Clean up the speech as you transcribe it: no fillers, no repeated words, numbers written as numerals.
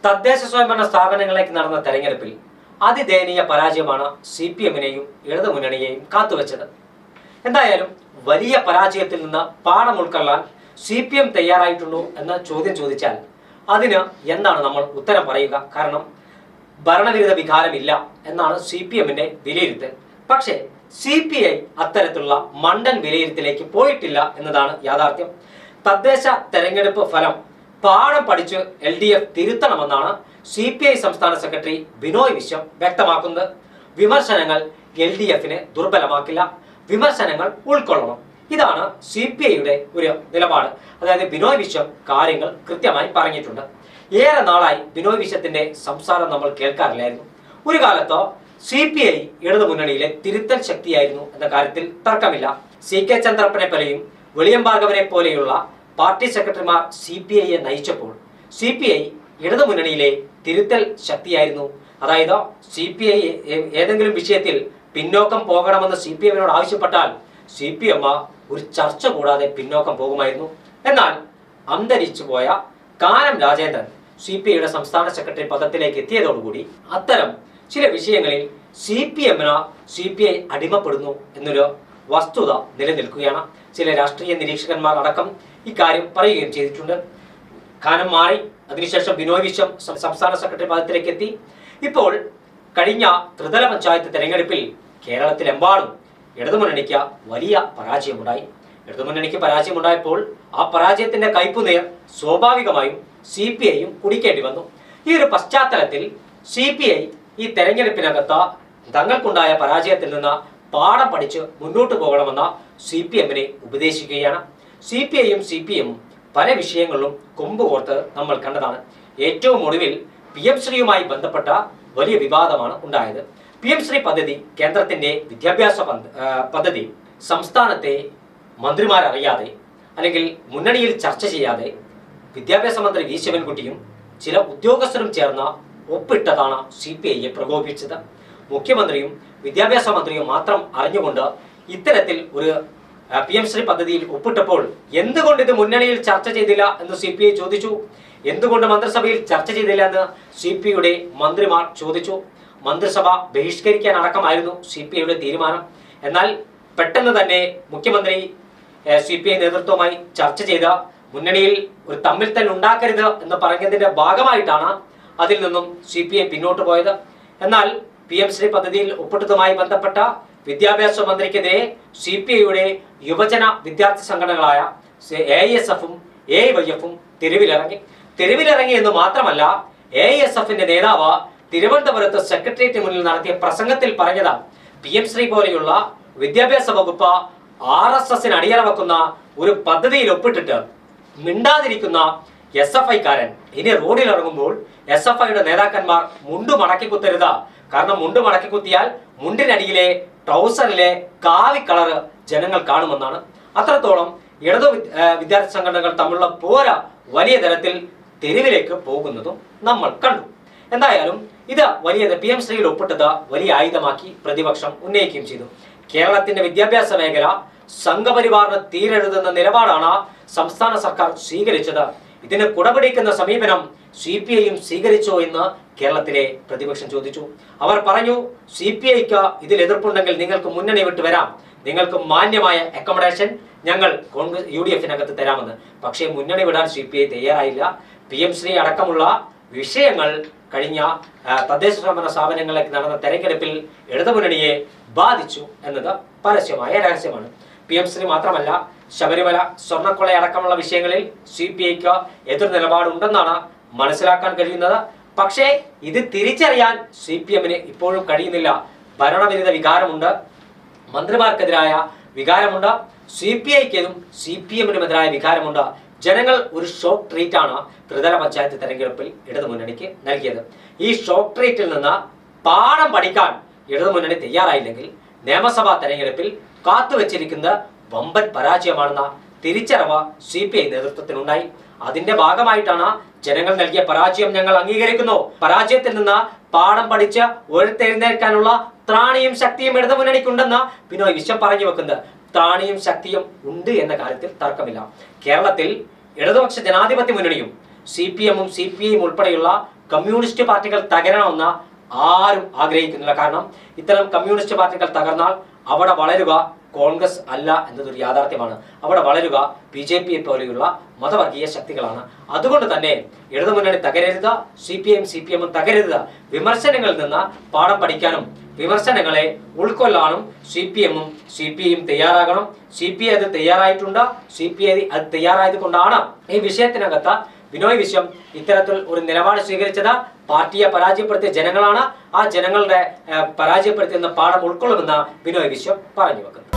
തദ്ദേശ സ്വയംഭരണ സ്ഥാപനങ്ങളിലേക്ക് നടന്ന തെരഞ്ഞെടുപ്പിൽ അതിദയനീയ പരാജയമാണ് CPM-നെയും ഇടതുമുന്നണിയെയും കാത്തുവച്ചത്. എന്തായാലും വലിയ പരാജയത്തിൽ നിന്ന് പാഠം ഉൾക്കൊള്ളാൻ CPM തയ്യാറായിട്ടുണ്ടോ എന്ന ചോദ്യം ചോദിച്ചാൽ അതിന് എന്താണ് നമ്മൾ ഉത്തരം പറയുക? കാരണം ഭരണവിരുദ്ധ വികാരമില്ല എന്നാണ് CPM-ന്റെ വിലയിരുത്തൽ. പക്ഷേ CPI അത്തരത്തിലുള്ള മണ്ടൻ വിലയിരുത്തലേക്ക് പോയിട്ടില്ല എന്നതാണ് യാഥാർത്ഥ്യം. തദ്ദേശ തെരഞ്ഞെടുപ്പ് ഫലം പാഠം പഠിച്ച് LDF തിരുത്തണമെന്നാണ് CPI സംസ്ഥാന സെക്രട്ടറി ബിനോയ് വിശ്വം വ്യക്തമാക്കുന്നത്. വിമർശനങ്ങൾ LDF-നെ ദുർബലമാക്കില്ല, വിമർശനങ്ങൾ ഉൾക്കൊള്ളണം. ഇതാണ് CPI-യുടെ ഒരു നിലപാട്. അതായത് ബിനോയ് വിശ്വം കാര്യങ്ങൾ കൃത്യമായി പറഞ്ഞിട്ടുണ്ട്. ഏറെ നാളായി ബിനോയ് വിശ്വത്തിന്റെ സംസാരം നമ്മൾ കേൾക്കാറില്ലായിരുന്നു. ഒരു കാലത്തോ CPI ഇടതുമുന്നണിയിലെ തിരുത്തൽ ശക്തിയായിരുന്നു എന്ന കാര്യത്തിൽ തർക്കമില്ല. CK ചന്ദ്രപ്പനെ പോലെയും വെളിയം ഭാർഗവനെ പോലെയുള്ള പാർട്ടി സെക്രട്ടറിമാർ CPI-യെ നയിച്ചപ്പോൾ CPI ഇടതുമുന്നണിയിലെ തിരുത്തൽ ശക്തിയായിരുന്നു. അതായത് CPI ഏതെങ്കിലും വിഷയത്തിൽ പിന്നോക്കം പോകണമെന്ന് CPM-നോട് ആവശ്യപ്പെട്ടാൽ CPM ഒരു ചർച്ച കൂടാതെ പിന്നോക്കം പോകുമായിരുന്നു. എന്നാൽ അന്തരിച്ചു പോയ കാനം രാജേന്ദ്രൻ CPI-യുടെ സംസ്ഥാന സെക്രട്ടറി പദത്തിലേക്ക് എത്തിയതോടുകൂടി അത്തരം ചില വിഷയങ്ങളിൽ CPI അടിമപ്പെടുന്നു എന്നൊരു വസ്തുത നിലനിൽക്കുകയാണ്. ചില രാഷ്ട്രീയ നിരീക്ഷകന്മാർ അടക്കം ഇക്കാര്യം പറയുകയും ചെയ്തിട്ടുണ്ട്. കാനം മാറി, അതിനുശേഷം ബിനോയ് വിശ്വം സംസ്ഥാന സെക്രട്ടറി പദത്തിലേക്ക് എത്തി. ഇപ്പോൾ കഴിഞ്ഞ ത്രിതല പഞ്ചായത്ത് തെരഞ്ഞെടുപ്പിൽ കേരളത്തിലെമ്പാടും ഇടതുമുന്നണിക്ക് വലിയ പരാജയമുണ്ടായി. ഇടതുമുന്നണിക്ക് പരാജയമുണ്ടായപ്പോൾ ആ പരാജയത്തിന്റെ കയ്പുനീർ സ്വാഭാവികമായും CPI-യും കുടിക്കേണ്ടി വന്നു. ഈ ഒരു പശ്ചാത്തലത്തിൽ CPI ഈ തെരഞ്ഞെടുപ്പിനകത്ത് തങ്ങൾക്കുണ്ടായ പരാജയത്തിൽ നിന്ന് പാഠം പഠിച്ച് മുന്നോട്ട് പോകണമെന്ന CPM-നെ ഉപദേശിക്കുകയാണ്. CPI-യും CPM-ഉം പല വിഷയങ്ങളിലും കൊമ്പുകോർത്ത് നമ്മൾ കണ്ടതാണ്. ഏറ്റവും ഒടുവിൽ PM ശ്രീയുമായി ബന്ധപ്പെട്ട വലിയ വിവാദമാണ് ഉണ്ടായത്. PM ശ്രീ പദ്ധതി, കേന്ദ്രത്തിന്റെ വിദ്യാഭ്യാസ പദ്ധതി സംസ്ഥാനത്തെ മന്ത്രിമാരറിയാതെ അല്ലെങ്കിൽ മുന്നണിയിൽ ചർച്ച ചെയ്യാതെ വിദ്യാഭ്യാസ മന്ത്രി വി ശിവൻകുട്ടിയും ചില ഉദ്യോഗസ്ഥരും ചേർന്ന് ഒപ്പിട്ടതാണ് CPI-യെ പ്രകോപിപ്പിച്ചത്. മുഖ്യമന്ത്രിയും വിദ്യാഭ്യാസ മന്ത്രിയും മാത്രം അറിഞ്ഞുകൊണ്ട് ഇത്തരത്തിൽ ഒരു PM ശ്രീ പദ്ധതിയിൽ ഒപ്പിട്ടപ്പോൾ എന്തുകൊണ്ട് ഇത് മുന്നണിയിൽ ചർച്ച ചെയ്തില്ല എന്ന് CPI ചോദിച്ചു. എന്തുകൊണ്ട് മന്ത്രിസഭയിൽ ചർച്ച ചെയ്തില്ല എന്ന് CPI-യുടെ മന്ത്രിമാർ ചോദിച്ചു. മന്ത്രിസഭ ബഹിഷ്കരിക്കാൻ അടക്കമായിരുന്നു CPI-യുടെ തീരുമാനം. എന്നാൽ പെട്ടെന്ന് തന്നെ മുഖ്യമന്ത്രി CPI നേതൃത്വവുമായി ചർച്ച ചെയ്ത മുന്നണിയിൽ ഒരു തമ്മിൽ തന്നെ ഉണ്ടാക്കരുത് എന്ന് പറഞ്ഞതിന്റെ ഭാഗമായിട്ടാണ് അതിൽ നിന്നും CPI പിന്നോട്ട് പോയത്. എന്നാൽ PM ശ്രീ പദ്ധതിയിൽ ഒപ്പിട്ടതുമായി ബന്ധപ്പെട്ട വിദ്യാഭ്യാസ മന്ത്രിക്കെതിരെ CPI-യുടെ യുവജന വിദ്യാർത്ഥി സംഘടനകളായ AISF-ഉം AIYF-ഉം തെരുവിലിറങ്ങി എന്ന് മാത്രമല്ല, AISF-ന്റെ നേതാവ് തിരുവനന്തപുരത്ത് സെക്രട്ടേറിയറ്റിന് മുന്നിൽ നടത്തിയ പ്രസംഗത്തിൽ പറഞ്ഞത് PM ശ്രീ പോലെയുള്ള വിദ്യാഭ്യാസ വകുപ്പ് RSS-ന് അടിയറ വെക്കുന്ന ഒരു പദ്ധതിയിൽ ഒപ്പിട്ടിട്ട് മിണ്ടാതിരിക്കുന്ന SFI-കാരൻ ഇനി റോഡിൽ ഇറങ്ങുമ്പോൾ SFI-യുടെ നേതാക്കന്മാർ മുണ്ടു മടക്കി കുത്തരുത്. കാരണം മുണ്ട് മടക്കി കുത്തിയാൽ മുണ്ടിനടിയിലെ ട്രൗസറിലെ കാവി കളറ് ജനങ്ങൾ കാണുമെന്നാണ്. അത്രത്തോളം ഇടതു വിദ്യാർത്ഥി സംഘടനകൾ തമ്മിലുള്ള പോര വലിയ തരത്തിൽ തെരുവിലേക്ക് പോകുന്നതും നമ്മൾ കണ്ടു. എന്തായാലും ഇത് വലിയ PM ശ്രീയിൽ ഒപ്പിട്ടത് വലിയ ആയുധമാക്കി പ്രതിപക്ഷം ഉന്നയിക്കുകയും ചെയ്തു. കേരളത്തിന്റെ വിദ്യാഭ്യാസ മേഖല സംഘപരിവാറിന് തീരെഴുതുന്ന നിലപാടാണ് സംസ്ഥാന സർക്കാർ സ്വീകരിച്ചത്. ഇതിന് കുടപിടിക്കുന്ന സമീപനം CPI-യും സ്വീകരിച്ചോ എന്ന് കേരളത്തിലെ പ്രതിപക്ഷം ചോദിച്ചു. അവർ പറഞ്ഞു, CPI-ക്ക് ഇതിൽ എതിർപ്പുണ്ടെങ്കിൽ നിങ്ങൾക്ക് മുന്നണി വിട്ട് വരാം, നിങ്ങൾക്ക് മാന്യമായ അക്കോമഡേഷൻ ഞങ്ങൾ UDF-നകത്ത് തരാമെന്ന്. പക്ഷേ മുന്നണി വിടാൻ CPI തയ്യാറായില്ല. PM ശ്രീ അടക്കമുള്ള വിഷയങ്ങൾ കഴിഞ്ഞ തദ്ദേശ സ്വയംഭരണ സ്ഥാപനങ്ങളിലേക്ക് നടന്ന തെരഞ്ഞെടുപ്പിൽ ഇടതുമുന്നണിയെ ബാധിച്ചു എന്നത് പരസ്യമായ രഹസ്യമാണ്. PM ശ്രീ മാത്രമല്ല, ശബരിമല, സ്വർണ്ണക്കൊള്ള അടക്കമുള്ള വിഷയങ്ങളിൽ CPI-ക്ക് എതിർ നിലപാടുണ്ടെന്നാണ് മനസ്സിലാക്കാൻ കഴിയുന്നത്. പക്ഷേ ഇത് തിരിച്ചറിയാൻ CPM-ന് ഇപ്പോഴും കഴിയുന്നില്ല. ഭരണവിരുദ്ധ വികാരമുണ്ട്, മന്ത്രിമാർക്കെതിരായ വികാരമുണ്ട്, CPI-ക്കെതിരും CPM-നുമെതിരായ വികാരമുണ്ട്. ജനങ്ങൾ ഒരു ഷോക്ക് ട്രീറ്റാണ് ത്രിതല പഞ്ചായത്ത് തെരഞ്ഞെടുപ്പിൽ ഇടതുമുന്നണിക്ക് നൽകിയത്. ഈ ഷോക്ക് ട്രീറ്റിൽ നിന്ന് പാഠം പഠിക്കാൻ ഇടതുമുന്നണി തയ്യാറായില്ലെങ്കിൽ നിയമസഭാ തെരഞ്ഞെടുപ്പിൽ കാത്തുവച്ചിരിക്കുന്ന വമ്പൻ പരാജയമാണെന്ന തിരിച്ചറിവ് CPI നേതൃത്വത്തിനുണ്ടായി. അതിന്റെ ഭാഗമായിട്ടാണ് ജനങ്ങൾ നൽകിയ പരാജയം ഞങ്ങൾ അംഗീകരിക്കുന്നു, പരാജയത്തിൽ നിന്ന് പാഠം പഠിച്ച് ഉയർത്തെഴുന്നേൽക്കാനുള്ള ത്രാണിയും ശക്തിയും ഇടതുമുന്നണിക്കുണ്ടെന്ന് ബിനോയ് വിശ്വം പറഞ്ഞു വെക്കുന്നത്. ത്രാണിയും ശക്തിയും ഉണ്ട് എന്ന കാര്യത്തിൽ തർക്കമില്ല. കേരളത്തിൽ ഇടതുപക്ഷ ജനാധിപത്യ മുന്നണിയും CPM-ഉം CPI-യും ഉൾപ്പെടെയുള്ള കമ്മ്യൂണിസ്റ്റ് പാർട്ടികൾ തകരണമെന്ന് ആരും ആഗ്രഹിക്കുന്നില്ല. കാരണം ഇത്തരം കമ്മ്യൂണിസ്റ്റ് പാർട്ടികൾ തകർന്നാൽ അവിടെ വളരുക കോൺഗ്രസ് അല്ല എന്നതൊരു യാഥാർത്ഥ്യമാണ്. അവിടെ വളരുക BJP പോലെയുള്ള മതവർഗീയ ശക്തികളാണ്. അതുകൊണ്ട് തന്നെ ഇടതുമുന്നണി തകരരുത്, CPM തകരരുത്. വിമർശനങ്ങളിൽ നിന്ന് പാഠം പഠിക്കാനും വിമർശനങ്ങളെ ഉൾക്കൊള്ളാനും CPM തയ്യാറാകണം. CPI അത് തയ്യാറായിട്ടുണ്ട്. CPI അത് തയ്യാറായത് കൊണ്ടാണ് ഈ വിഷയത്തിനകത്ത് ബിനോയ് വിശ്വം ഇത്തരത്തിൽ ഒരു നിലപാട് സ്വീകരിച്ചത്. പാർട്ടിയെ പരാജയപ്പെടുത്തിയ ജനങ്ങളാണ്. ആ ജനങ്ങളുടെ പരാജയപ്പെടുത്തുന്ന പാഠം ഉൾക്കൊള്ളുമെന്ന് ബിനോയ് വിശ്വം പറഞ്ഞു വെക്കുന്നത്.